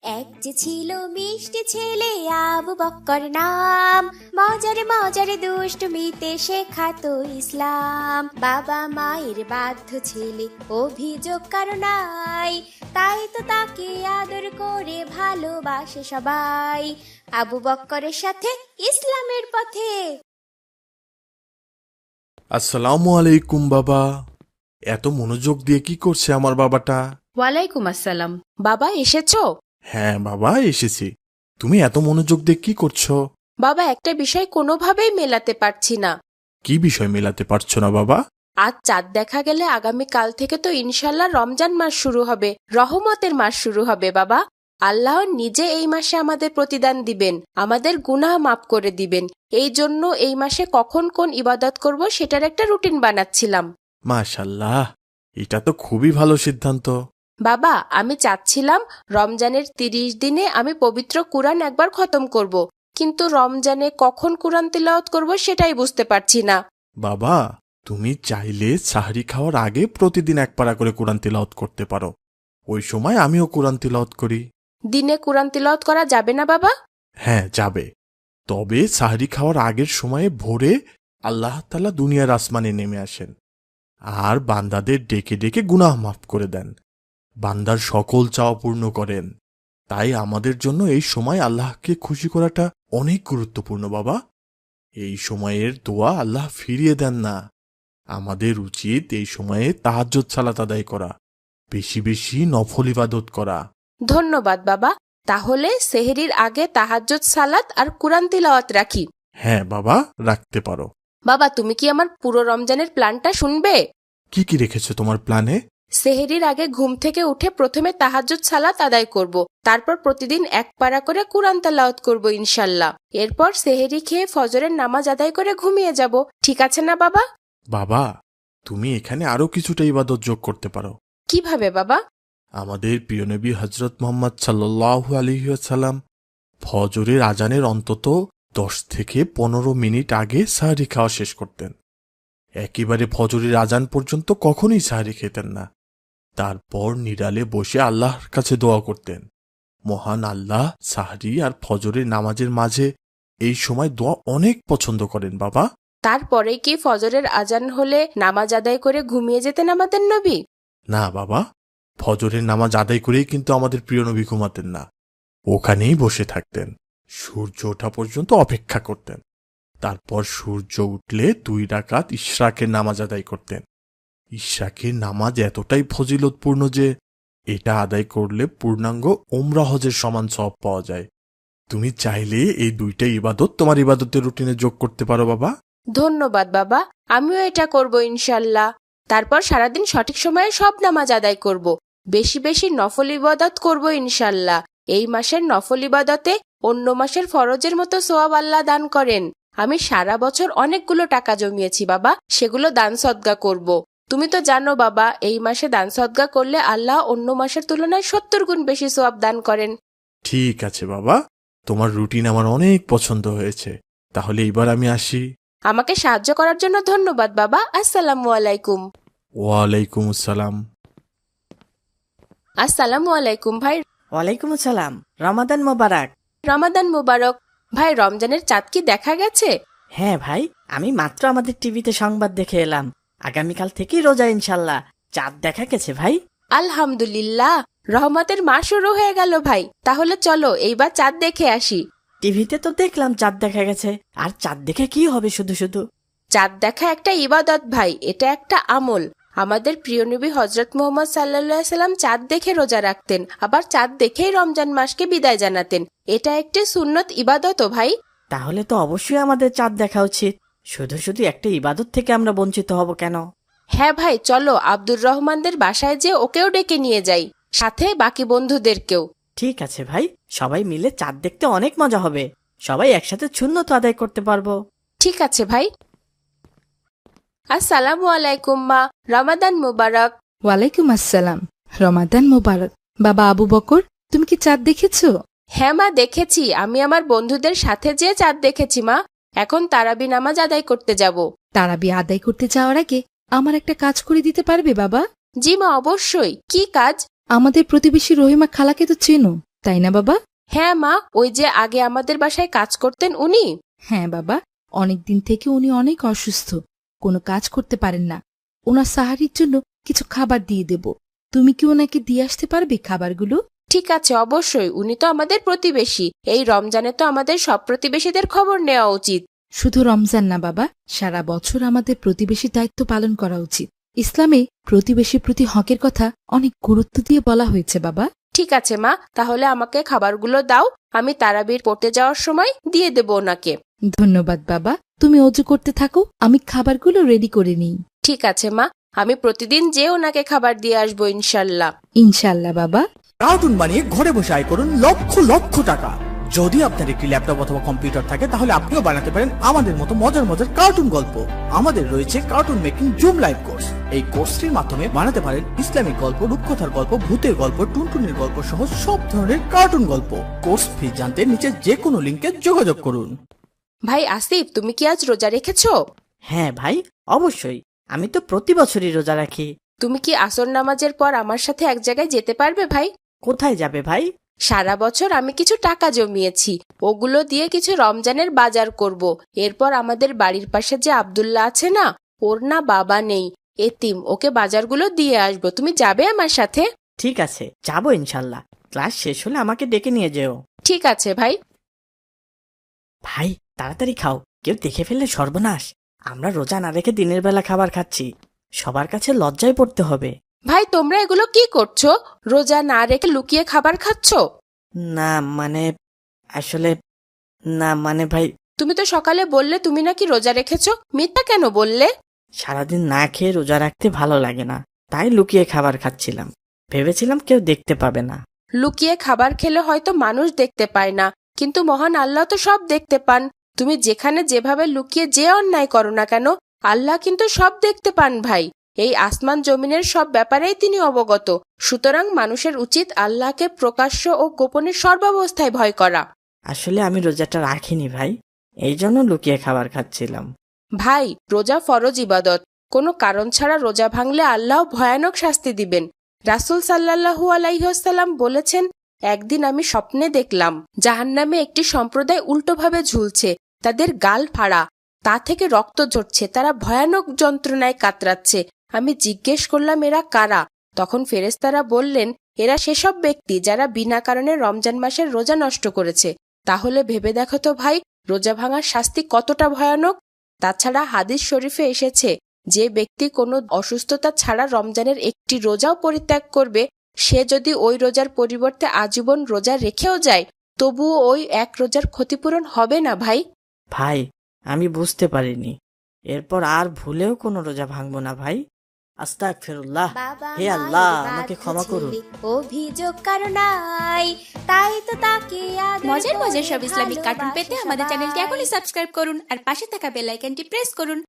এক যে ছিল মিষ্টি ছেলে আবু বক্কর নাম, মজারে মজারে দুষ্টুমিতে শেখাতো ইসলাম। বাবা মায়ের বাধ্য ছেলে, অভিযোগ কারো নাই, তাই তো তাকে আদর করে ভালোবাসে সবাই। আবু বক্করের সাথে ইসলামের পথে। আসসালামু আলাইকুম বাবা। এত মনোযোগ দিয়ে কি করছে আমার বাবাটা? ওয়ালাইকুম আসসালাম। বাবা এসেছো? হ্যাঁ বাবা, এসেছি। তুমি এত মনোযোগ দিয়ে কি করছো? বাবা একটা বিষয় কোনোভাবেই মেলাতে পারছি না। কি বিষয় মেলাতে পারছো না বাবা? আজ চাঁদ দেখা গেলে আগামী কাল থেকে তো ইনশাল্লাহ রমজান মাস শুরু হবে, রহমতের মাস শুরু হবে। বাবা, আল্লাহ নিজে এই মাসে আমাদের প্রতিদান দিবেন, আমাদের গুনাহ মাফ করে দিবেন। এই জন্য এই মাসে কখন কোন ইবাদত করব সেটার একটা রুটিন বানাচ্ছিলাম। মাশাআল্লাহ, এটা তো খুবই ভালো সিদ্ধান্ত। বাবা, আমি চাচ্ছিলাম রমজানের 30 দিনে আমি পবিত্র কুরআন একবার খতম করব, কিন্তু রমজানে কখন কুরআন তিলাওয়াত করব সেটাই বুঝতে পারছি না। বাবা, তুমি চাইলে সাহরি খাওয়ার আগে প্রতিদিন এক পারা করে কোরআন তিলাওয়াত করতে পারো। ওই সময় আমিও কোরআন তিলাওয়াত করি। দিনে কুরআন তিলাওয়াত করা যাবে না বাবা? হ্যাঁ যাবে, তবে সাহরি খাওয়ার আগের সময়ে ভোরে আল্লাহ তাআলা দুনিয়ার আসমানে নেমে আসেন আর বান্দাদের ডেকে ডেকে গুনাহ মাফ করে দেন, বান্দার সকল চাওয়া পূর্ণ করেন। তাই আমাদের জন্য এই সময় আল্লাহকে খুশি করাটা অনেক গুরুত্বপূর্ণ বাবা। এই সময়ের দোয়া আল্লাহ ফিরিয়ে দেন না। আমাদের উচিত এই সময়ে তাহাজ্জুদ সালাত আদায় করা, বেশি বেশি নফল ইবাদত করা। ধন্যবাদ বাবা। তাহলে সেহরির আগে তাহাজ্জুদ সালাত আর কুরআন তিলাওয়াত রাখি। হ্যাঁ বাবা, রাখতে পারো। বাবা, তুমি কি আমার পুরো রমজানের প্ল্যানটা শুনবে? কি কি রেখেছো তোমার প্ল্যানে? সেহরির আগে ঘুম থেকে উঠে প্রথমে তাহাজ্জুদ সালাত আদায় করব, তারপর প্রতিদিন এক পারা করে কুরআন তেলাওয়াত করব ইনশাল্লাহ। এরপর সেহরি খেয়ে ফজরের নামাজ আদায় করে ঘুমিয়ে যাব। ঠিক আছে না বাবা? বাবা, তুমি এখানে আরো কিছুটা ইবাদত যোগ করতে পারো। কিভাবে বাবা? আমাদের প্রিয় নবী হযরত মুহাম্মদ সাল্লাল্লাহু আলাইহি ওয়াসাল্লাম ফজরের আজানের অন্তত 10 থেকে 15 মিনিট আগে সাহরি খাওয়া শেষ করতেন। একেবারে ফজরের আজান পর্যন্ত কখনোই সাহরি খেতেন না। তারপর নিরালে বসে আল্লাহর কাছে দোয়া করতেন। মহান আল্লাহ সাহরি আর ফজরের নামাজের মাঝে এই সময় দোয়া অনেক পছন্দ করেন বাবা। তারপরে কি ফজরের আজান হলে নামাজ আদায় করে ঘুমিয়ে যেতেন আমাদের নবী? না বাবা, ফজরের নামাজ আদায় করেই কিন্তু আমাদের প্রিয় নবী ঘুমাতেন না। ওখানেই বসে থাকতেন, সূর্য ওঠা পর্যন্ত অপেক্ষা করতেন। তারপর সূর্য উঠলে 2 রাকাত ইশরাকের নামাজ আদায় করতেন। ইশরাকের নামাজ এতটাই ফজিলতপূর্ণ যে এটা আদায় করলে পূর্ণাঙ্গ ওমরা হজের সমান সওয়াব পাওয়া যায়। তুমি চাইলে এই 2টা ইবাদত তোমার ইবাদতের রুটিনে যোগ করতে পারো বাবা। ধন্যবাদ বাবা, আমিও এটা করব ইনশাল্লাহ। তারপর সারাদিন সঠিক সময়ে সব নামাজ আদায় করব, বেশি বেশি নফল ইবাদত করব ইনশাল্লাহ। এই মাসের নফল ইবাদতে অন্য মাসের ফরজের মতো সোয়াব আল্লাহ দান করেন। আমি সারা বছর অনেকগুলো টাকা জমিয়েছি বাবা, সেগুলো দান সদকা করব। তুমি তো জানো বাবা, এই মাসে দান সদকা করলে আল্লাহ অন্য মাসের তুলনায় 70 গুণ বেশি সোয়াব দান করেন। ঠিক আছে বাবা, তোমার রুটিন আমার অনেক পছন্দ হয়েছে। তাহলে এবার আমি আসি। আমাকে সাহায্য করার জন্য ধন্যবাদ বাবা। আসসালামু আলাইকুম। ওয়ালাইকুম আসসালাম। আসসালামু আলাইকুম ভাই। ওয়ালাইকুম আসসালাম। রমাদান মোবারক। রমাদান মুবারক। ভাই, রমজানের চাঁদ কি দেখা গেছে? হ্যাঁ ভাই, আমি মাত্র আমাদের টিভিতে সংবাদ দেখে এলাম। আগামীকাল থেকেই রোজা ইনশাল্লাহ। চাঁদ দেখা গেছে ভাই। আলহামদুলিল্লাহ, রহমতের মাস শুরু হয়ে গেল ভাই। তাহলে চলো এইবার চাঁদ দেখে আসি। টিভিতে তো দেখলাম চাঁদ দেখা গেছে, আর চাঁদ দেখে কি হবে শুধু শুধু? চাঁদ দেখা একটা ইবাদত ভাই, এটা একটা আমল। আমাদের প্রিয় নবী হযরত মুহাম্মদ সাল্লাল্লাহু আলাইহি সাল্লাম চাঁদ দেখে রোজা রাখতেন, আবার চাঁদ দেখেই রমজান মাসকে বিদায় জানাতেন। এটা একটি সুন্নত ইবাদতও ভাই। তাহলে তো অবশ্যই আমাদের চাঁদ দেখা উচিত। শুধু শুধু একটা ইবাদত থেকে আমরা বঞ্চিত হব কেন? হ্যাঁ ভাই, চলো আব্দুর রহমানদের বাসায় যে ওকেও ডেকে নিয়ে যাই, সাথে বাকি বন্ধুদেরকেও। ঠিক আছে ভাই, সবাই মিলে চাঁদ দেখতে অনেক মজা হবে। সবাই একসাথে সুন্নত আদায় করতে পারবো। ঠিক আছে ভাই। আসসালামু আলাইকুম মা, রমাদান মুবারক। ওয়ালাইকুম আসসালাম। রমাদান মোবারক। বাবা আবু বকর, তুমি কি চাঁদ দেখেছো? হ্যাঁ মা, দেখেছি। আমি আমার বন্ধুদের সাথে যেয়ে চাঁদ দেখেছি মা। এখন তারাবি নামাজ আদায় করতে যাব। তারাবি আদায় করতে যাওয়ার আগে আমার একটা কাজ করে দিতে পারবে বাবা? জি মা, অবশ্যই। কি কাজ? আমাদের প্রতিবেশী রহিমা খালাকে তো চেনো? তাই না বাবা? হ্যাঁ মা, ওই যে আগে আমাদের বাসায় কাজ করতেন উনি। হ্যাঁ বাবা, অনেকদিন থেকে উনি অনেক অসুস্থ, কোনো কাজ করতে পারেন না। ওনার সাহারির জন্য কিছু খাবার দিয়ে দেব, তুমি কি ওনাকে দিয়ে আসতে পারবে খাবারগুলো? ঠিক আছে, অবশ্যই। উনি তো আমাদের প্রতিবেশী, এই রমজানে তো আমাদের সব প্রতিবেশীদের খবর নেওয়া উচিত। শুধু রমজান না বাবা, সারা বছর আমাদের প্রতিবেশীর দায়িত্ব পালন করা উচিত। ইসলামে প্রতিবেশীর প্রতি হকের কথা অনেক গুরুত্ব দিয়ে বলা হয়েছে বাবা। ঠিক আছে মা, তাহলে আমাকে খাবারগুলো দাও, আমি তারাবির পড়তে যাওয়ার সময় দিয়ে দেব ওনাকে। ধন্যবাদ বাবা, তুমি অজু করতে থাকো, আমি খাবারগুলো রেডি করে নিই। ঠিক আছে মা, আমি প্রতিদিন যে ওনাকে খাবার দিয়ে আসবো ইনশাল্লাহ। ইনশাল্লাহ বাবা। কার্টুন বানিয়ে ঘরে বসে আয় করুন লক্ষ লক্ষ টাকা। যদি আপনার একটি ল্যাপটপ অথবা কম্পিউটার থাকে তাহলে আপনিও বানাতে পারেন আমাদের মতো মজার মজার কার্টুন গল্প। আমাদের রয়েছে cartoon making zoom live course. এই কোর্সটির মাধ্যমে বানাতে পারেন ইসলামিক গল্প, রূপকথার গল্প, ভূতের গল্প, টুনটুনির গল্প সহ সব ধরনের কার্টুন গল্প। কোর্স ফি জানতে নিচে যে কোনো লিংকে যোগাযোগ করুন। ভাই আসিফ, তুমি কি আজ রোজা রেখেছো? হ্যাঁ ভাই, অবশ্যই, আমি তো প্রতি বছরই রোজা রাখি। তুমি কি আসর নামাজের পর আমার সাথে এক জায়গায় যেতে পারবে ভাই? কোথায় যাবে ভাই? সারা বছর আমি কিছু টাকা জমিয়েছি, ওগুলো দিয়ে কিছু রমজানের বাজার করব। এরপর আমাদের বাড়ির পাশে যে আব্দুল্লাহ আছে না, ওর না বাবা নেই, এতিম, ওকে বাজারগুলো দিয়ে আসবো। তুমি যাবে আমার সাথে? ঠিক আছে, যাবো ইনশাল্লাহ। ক্লাস শেষ হলে আমাকে ডেকে নিয়ে যেও। ঠিক আছে ভাই। ভাই তাড়াতাড়ি খাও, কেউ দেখে ফেললে সর্বনাশ। আমরা রোজা না রেখে দিনের বেলা খাবার খাচ্ছি, সবার কাছে লজ্জায় পড়তে হবে। ভাই তোমরা এগুলো কি করছো? রোজা না রেখে লুকিয়ে খাবার খাচ্ছো? না মানে, আসলে না মানে ভাই, তুমি তো সকালে বললে তুমি নাকি রোজা রেখেছো, মিথ্যা কেন বললে? সারাদিন না খেয়ে রোজা রাখতে ভালো লাগে না, তাই লুকিয়ে খাবার খাচ্ছিলাম। ভেবেছিলাম কেউ দেখতে পাবে না। লুকিয়ে খাবার খেলে হয়তো মানুষ দেখতে পায় না, কিন্তু মহান আল্লাহ তো সব দেখতে পান। তুমি যেখানে যেভাবে লুকিয়ে যে অন্যায় করো না কেন, আল্লাহ কিন্তু সব দেখতে পান ভাই। এই আসমান জমিনের সব ব্যাপারেই তিনি অবগত। সুতরাং মানুষের উচিত আল্লাহকে প্রকাশ্য ও গোপনে সর্বাবস্থায় ভয় করা। আসলে আমি রোজাটা রাখিনি ভাই, এই জন্য লুকিয়ে খাবার খাচ্ছিলাম। ভাই, রোজা ফরজ ইবাদত, কোনো কারণ ছাড়া রোজা ভাঙলে আল্লাহ ভয়ানক শাস্তি দিবেন। রাসূল সাল্লাল্লাহু আলাইহি বলেছেন, একদিন আমি স্বপ্নে দেখলাম জাহান্নামে একটি সম্প্রদায় উল্টোভাবে ঝুলছে, তাদের গাল ফাড়া, তা থেকে রক্ত ঝরছে, তারা ভয়ানক যন্ত্রণায় কাতরাচ্ছে। আমি জিজ্ঞেস করলাম এরা কারা? তখন ফেরেশতারা বললেন, এরা সেসব ব্যক্তি যারা বিনা কারণে রমজান মাসের রোজা নষ্ট করেছে। তাহলে ভেবে দেখো তো ভাই, রোজা ভাঙার শাস্তি কতটা ভয়ানক। তাছাড়া হাদিস শরীফে এসেছে, যে ব্যক্তি কোনো অসুস্থতা ছাড়া রমজানের একটি রোজাও পরিত্যাগ করবে, সে যদি ওই রোজার পরিবর্তে আজীবন রোজা রেখেও যায়, তবুও ওই এক রোজার ক্ষতিপূরণ হবে না ভাই। ভাই আমি বুঝতে পারিনি, এরপর আর ভুলেও কোনো রোজা ভাঙবো না ভাই। আস্তাগফিরুল্লাহ, হে আল্লাহ আমাকে ক্ষমা করুন। অভিযোগ কারণাই, তাই তো তাকে মজার মজার সব ইসলামিক কার্টুন পেতে আমাদের চ্যানেলটি এখনই সাবস্ক্রাইব করুন আর পাশে থাকা বেল আইকনটি প্রেস করুন।